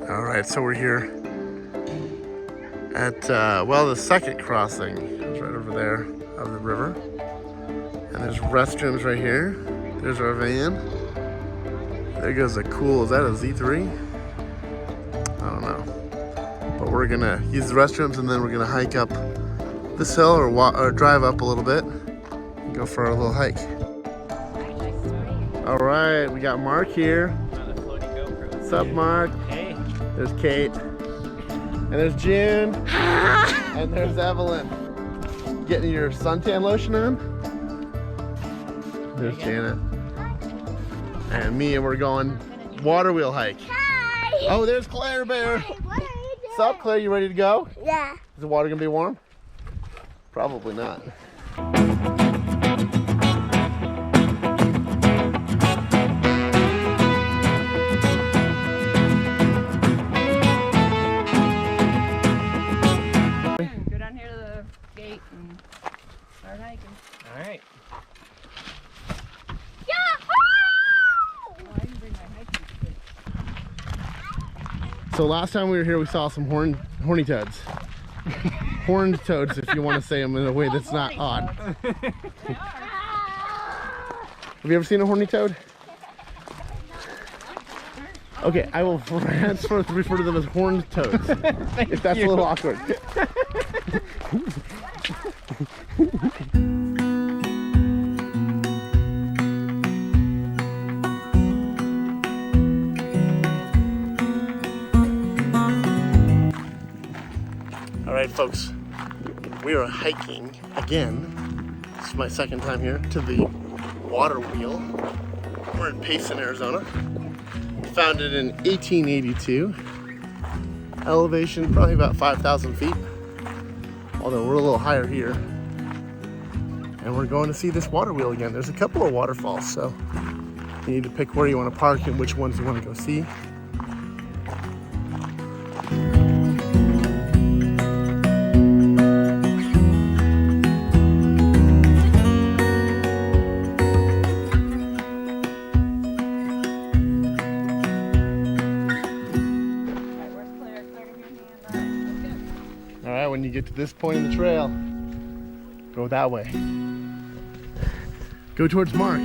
Alright, so we're here at, well, the second crossing. It's right over there of the river. And there's restrooms right here. There's our van. There goes a cool, is that a Z3? I don't know. But we're gonna use the restrooms and then we're gonna hike up this hill or drive up a little bit and go for our little hike. Alright, we got Mark here. What's up, Mark? Hey. There's Kate. And there's June. And there's Evelyn. Getting your suntan lotion on. There's Janet. And me, and we're going water wheel hike. Hi! Oh, there's Claire Bear. Hi, what are you doing? What's up, Claire? You ready to go? Yeah. Is the water gonna be warm? Probably not. Go down here to the gate and start hiking. All right. Oh, I didn't bring my hiking stick. So last time we were here, we saw some horny toads. Horned toads, if you want to say them in a way that's not odd. They are. Have you ever seen a horny toad? Okay, I will transfer to refer to them as horned toads, if that's a little awkward. All right, folks, we are hiking again. This is my second time here to the water wheel. We're in Payson, Arizona. Founded in 1882. Elevation probably about 5,000 feet. Although we're a little higher here. And we're going to see this water wheel again. There's a couple of waterfalls, so you need to pick where you want to park and which ones you want to go see. Alright, when you get to this point in the trail, go that way. Go towards Mark.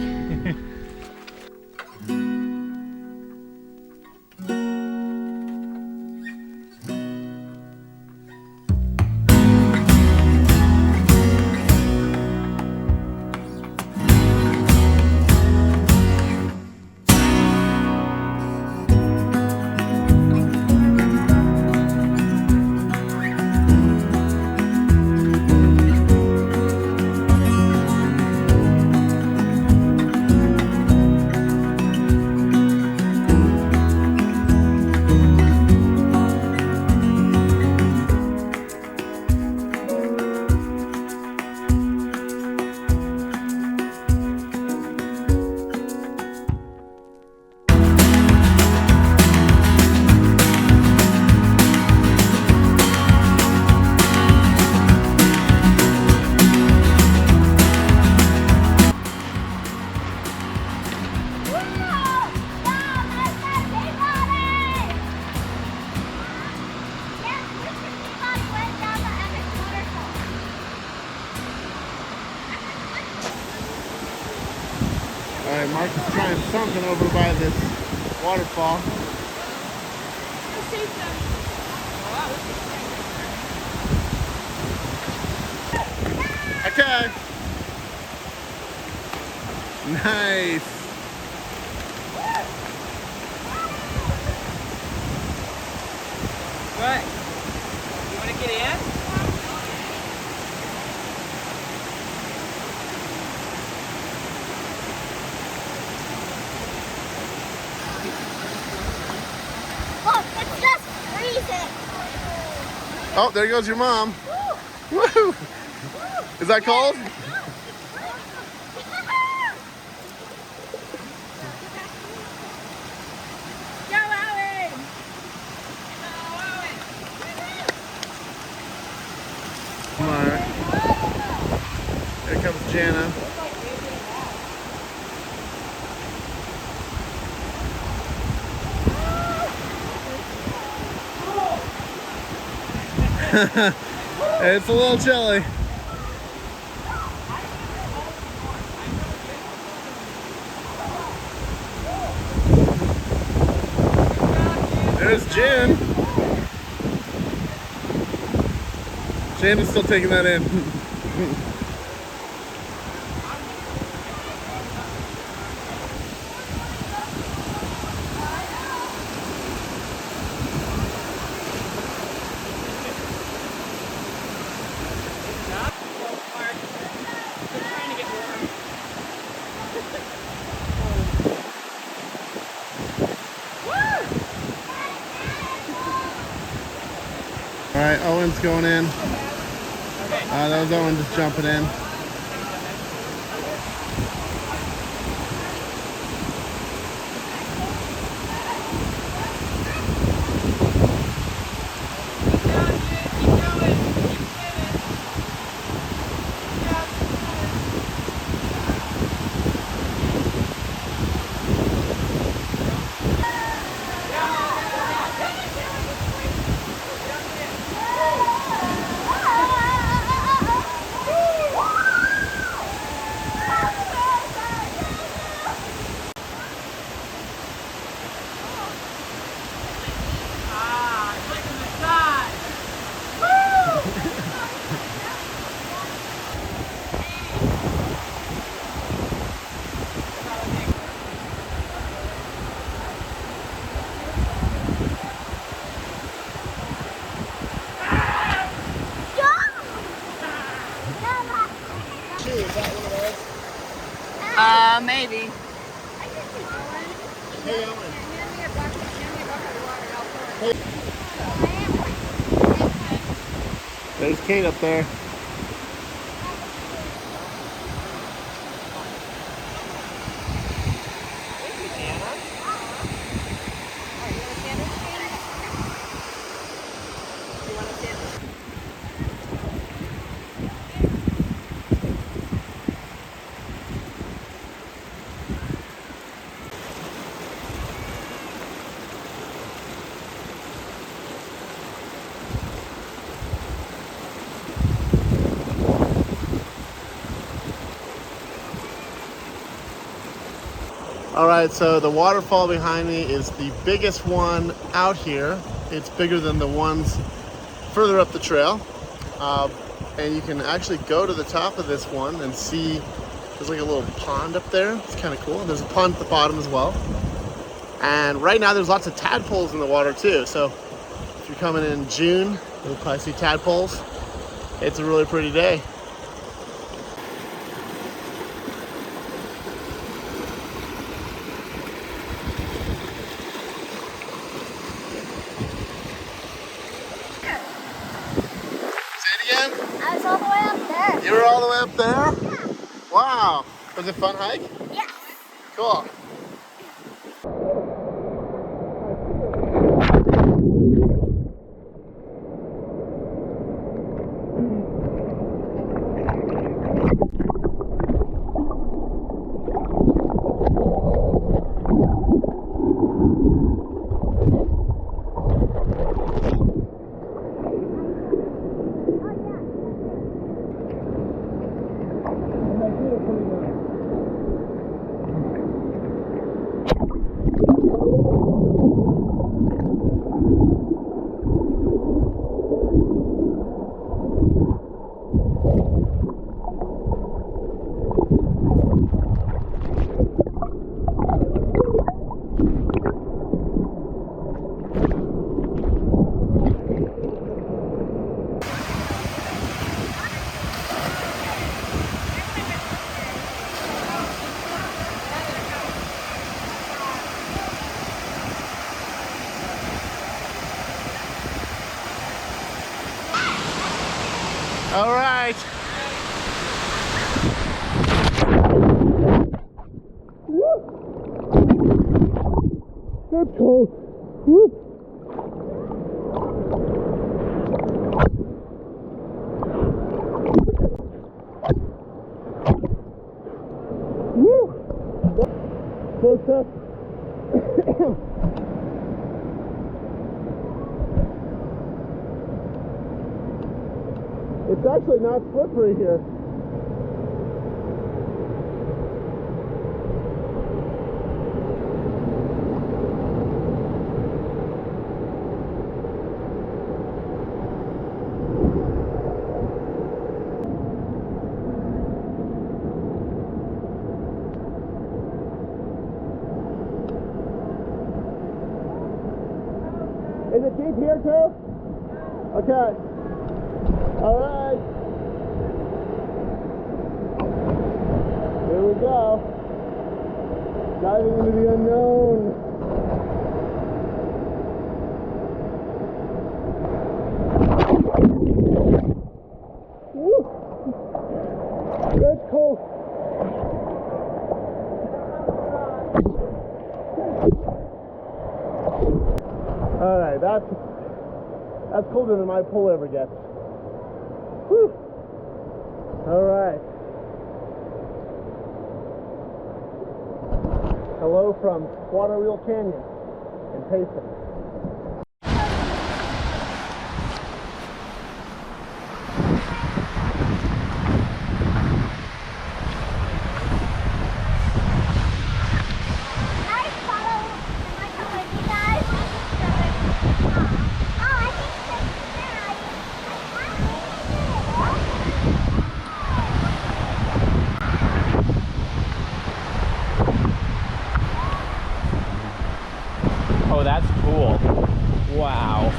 Alright, Mark is trying something over by this waterfall. Okay. Nice. What? You want to get in? Look, it's just freezing. Oh, there goes your mom. Woo! Is that cold? It's a little chilly. There's Jen. Jen is still taking that in. All right, Owen's going in. That was Owen just jumping in. Maybe. Hey, Owen. There's Kate up there. All right, so the waterfall behind me is the biggest one out here. It's bigger than the ones further up the trail. And you can actually go to the top of this one and see there's like a little pond up there. It's kind of cool. There's a pond at the bottom as well. And right now there's lots of tadpoles in the water too. So if you're coming in June, you'll probably see tadpoles. It's a really pretty day. Again? I was all the way up there. You were all the way up there? Yeah. Wow. Was it a fun hike? Yes. Cool. All right. That's cool. Woo. Woo. Close up. It's actually not slippery here. Is it deep here too? Okay. All right. Here we go. Diving into the unknown. Woo! That's cool. All right, that's colder than my pull ever gets. Whew. All right. Hello from Waterfall Canyon in Payson. Oh, that's cool. Wow.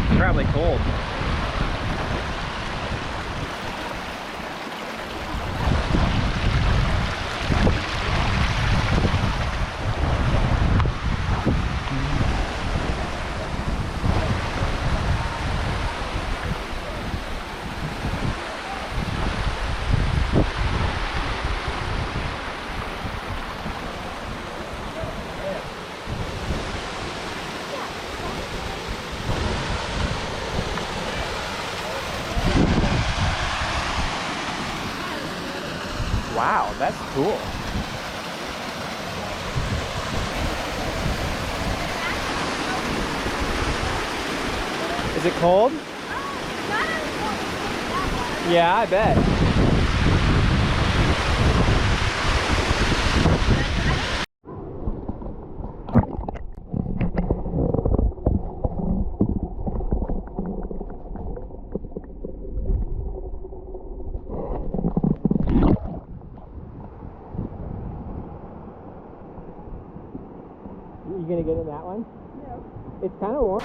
It's probably cold. Wow, that's cool. Is it cold? Yeah, I bet. You gonna get in that one? No. It's kind of warm.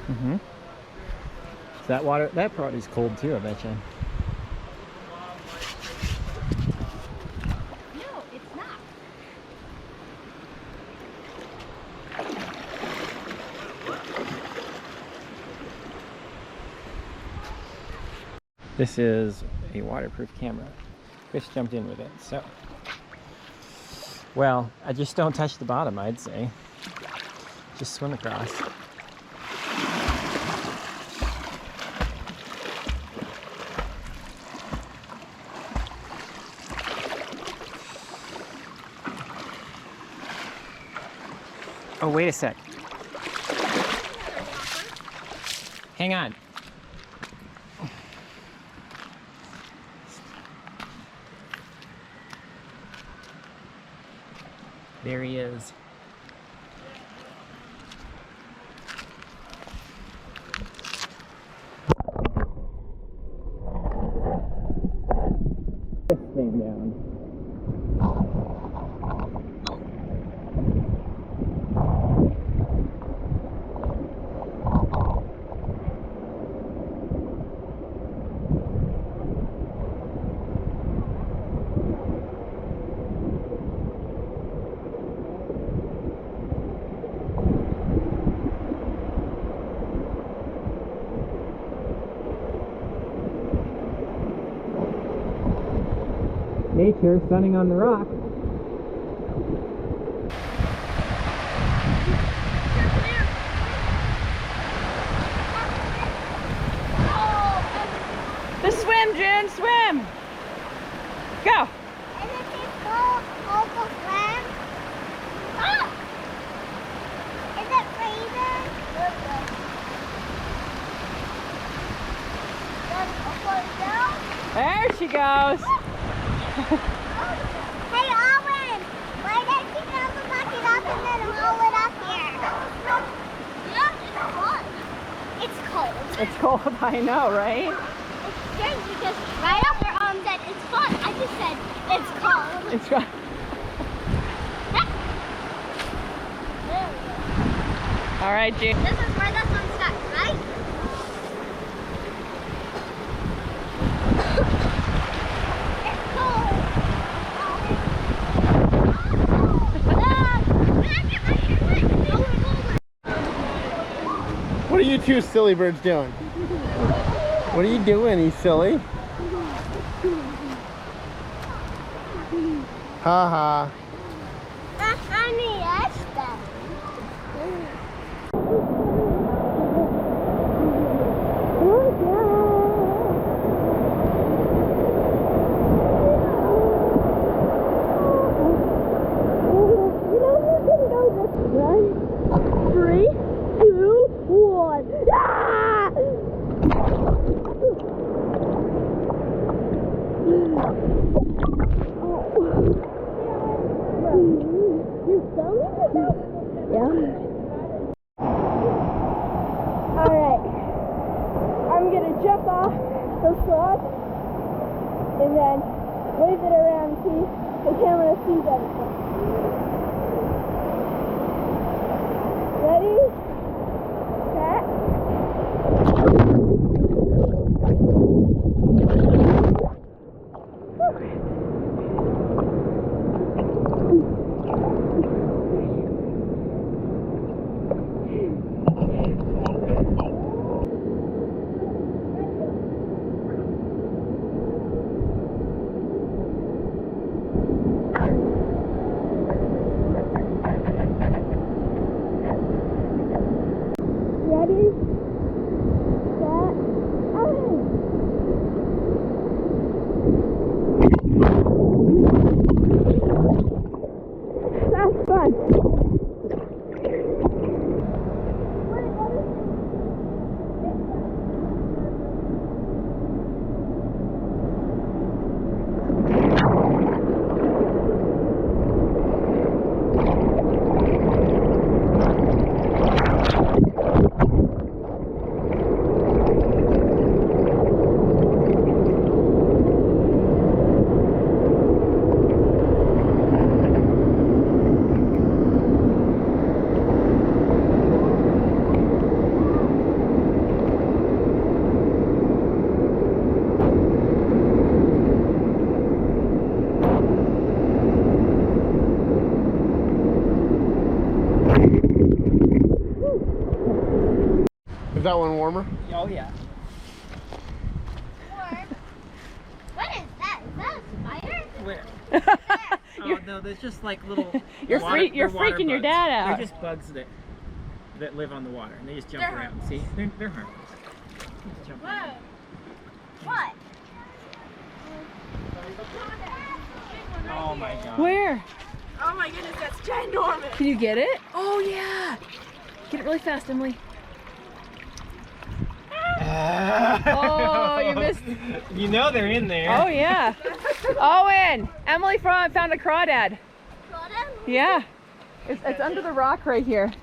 Mm-hmm. That water, that part is cold too, I bet you. No, it's not. This is a waterproof camera. Chris jumped in with it, so. Well, I just don't touch the bottom, I'd say. Just swim across. Oh, wait a sec. Hang on. There he is. This thing down. Nature sunning on the rock. and swim. Go. And if you go the swim. Ah! Is it freezing? There she goes. Hey, Owen, why don't you fill the bucket up and then roll it up here? Yeah, it's fun. It's cold. It's cold, I know, right? It's strange because right after said it's fun, I just said it's cold. It's fun. There we go. All right, Gene. This is where this one starts, right? It's cold. What are you two silly birds doing? What are you doing, you silly? Ha ha. Honey, that's that. Three, two, one. Ah! You filming yourself? Yeah. Alright. I'm gonna jump off the sled and then wave it around so the camera sees everything. Ready? Set. Ready? Set. Action! That's fun. Is that one warmer? Oh yeah. What is that? Is that a spider? Where? Oh no, there's just like little. You're water freaking your bugs. dad out. They're just bugs that live on the water, and they just jump around. See, they're harmless. Just jump around. What? Oh my god. Where? Oh my goodness, that's ginormous. Can you get it? Oh yeah. Get it really fast, Emily. Oh, you missed. You know they're in there. Oh yeah. Owen, Emily found a crawdad. Crawdad? Yeah. It's under the rock right here.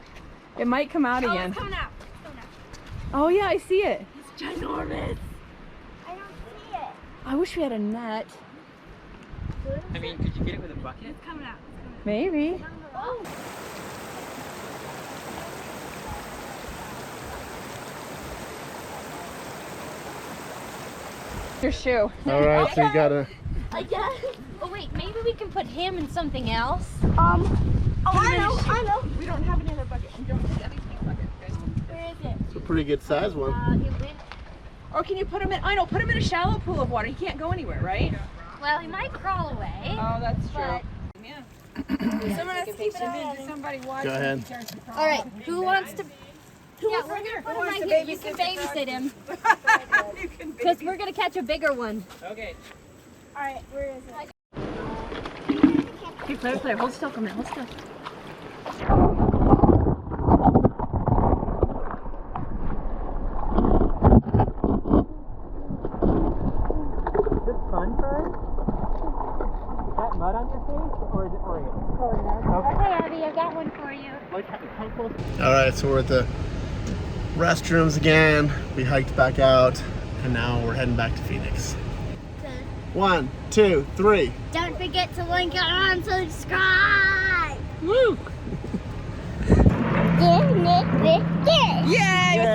It might come out again. It's coming out. It's coming out. Oh yeah, I see it. It's ginormous. I don't see it. I wish we had a net. I mean, could you get it with a bucket? It's coming out. It's coming out. Maybe. Oh. Your shoe. All right, so you gotta. I guess. Oh wait, maybe we can put him in something else. Oh, I know. We don't have any other bucket. We don't have any bucket. Where is it? It's a pretty good size one. Or can you put him in? I know. Put him in a shallow pool of water. He can't go anywhere, right? Well, he might crawl away. Oh, that's true. But- Someone has to keep it in. Somebody watch. Go ahead. All right, who wants to? Yeah, we're gonna put him right here. You can babysit him. Because we're gonna catch a bigger one. Okay. Alright, where is it? Hey, player, hold still for a minute. Hold still. Is this fun, Fern? Is that mud on your face, or is it Oreo? Okay, Abby, I've got one for you. How close? All right, so we're at the restrooms again. We hiked back out, and now we're heading back to Phoenix. 1, 2, 3. Don't forget to link it on subscribe. Woo! Yeah,